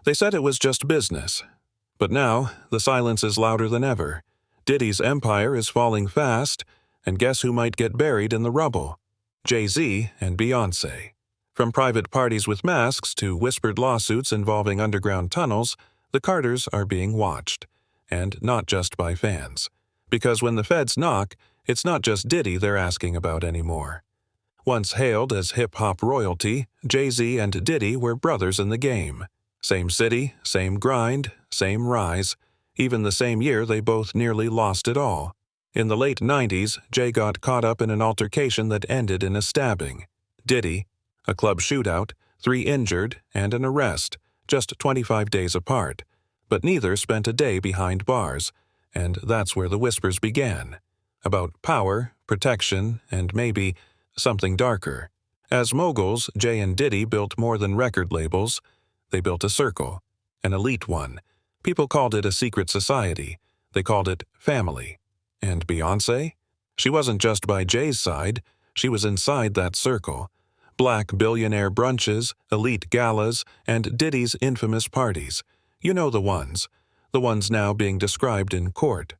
They said it was just business. But now, the silence is louder than ever. Diddy's empire is falling fast, and guess who might get buried in the rubble? Jay-Z and Beyoncé. From private parties with masks to whispered lawsuits involving underground tunnels, the Carters are being watched. And not just by fans. Because when the feds knock, it's not just Diddy they're asking about anymore. Once hailed as hip-hop royalty, Jay-Z and Diddy were brothers in the game. Same city, same grind, same rise. Even the same year they both nearly lost it all. In the late 90s, Jay got caught up in an altercation that ended in a stabbing. Diddy, a club shootout, 3 injured, and an arrest, just 25 days apart. But neither spent a day behind bars, and that's where the whispers began. About power, protection, and maybe something darker. As moguls, Jay and Diddy built more than record labels. They built a circle, an elite one. People called it a secret society. They called it family. And Beyoncé? She wasn't just by Jay's side, she was inside that circle. Black billionaire brunches, elite galas, and Diddy's infamous parties. You know the ones now being described in court.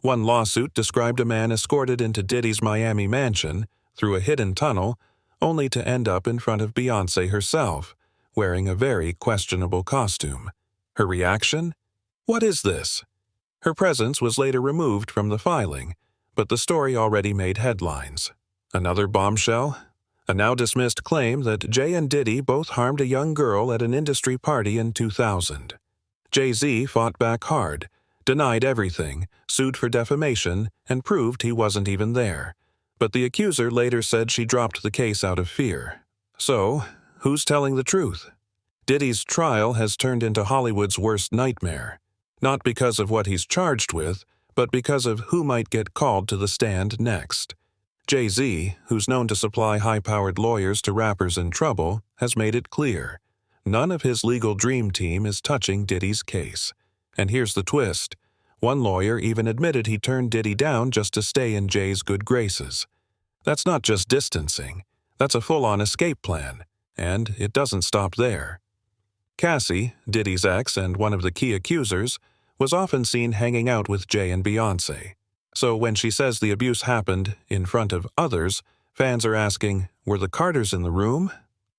One lawsuit described a man escorted into Diddy's Miami mansion, through a hidden tunnel, only to end up in front of Beyoncé herself, wearing a very questionable costume. Her reaction? What is this? Her presence was later removed from the filing, but the story already made headlines. Another bombshell? A now-dismissed claim that Jay and Diddy both harmed a young girl at an industry party in 2000. Jay-Z fought back hard, denied everything, sued for defamation, and proved he wasn't even there. But the accuser later said she dropped the case out of fear. So, who's telling the truth? Diddy's trial has turned into Hollywood's worst nightmare. Not because of what he's charged with, but because of who might get called to the stand next. Jay-Z, who's known to supply high-powered lawyers to rappers in trouble, has made it clear. None of his legal dream team is touching Diddy's case. And here's the twist. One lawyer even admitted he turned Diddy down just to stay in Jay's good graces. That's not just distancing. That's a full-on escape plan. And it doesn't stop there. Cassie, Diddy's ex and one of the key accusers, was often seen hanging out with Jay and Beyoncé. So when she says the abuse happened in front of others, fans are asking, were the Carters in the room?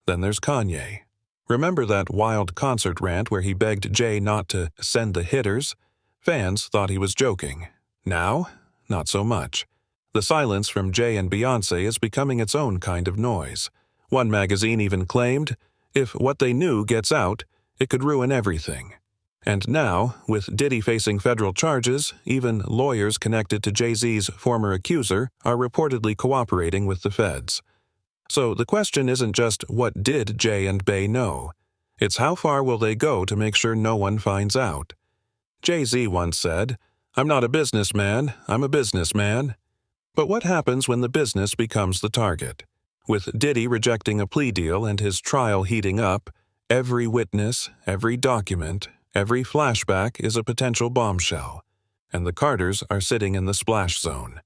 Then there's Kanye. Remember that wild concert rant where he begged Jay not to send the hitters? Fans thought he was joking. Now, not so much. The silence from Jay and Beyoncé is becoming its own kind of noise. One magazine even claimed, if what they knew gets out, it could ruin everything. And now, with Diddy facing federal charges, even lawyers connected to Jay-Z's former accuser are reportedly cooperating with the feds. So the question isn't just what did Jay and Bey know. It's how far will they go to make sure no one finds out. Jay-Z once said, "I'm not a businessman, I'm a businessman." But what happens when the business becomes the target? With Diddy rejecting a plea deal and his trial heating up, every witness, every document, every flashback is a potential bombshell. And the Carters are sitting in the splash zone.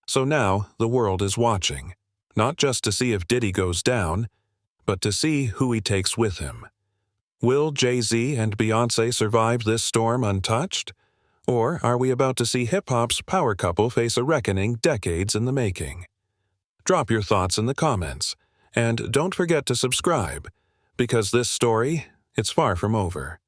So now the world is watching. Not just to see if Diddy goes down, but to see who he takes with him. Will Jay-Z and Beyoncé survive this storm untouched? Or are we about to see hip-hop's power couple face a reckoning decades in the making? Drop your thoughts in the comments, and don't forget to subscribe, because this story, it's far from over.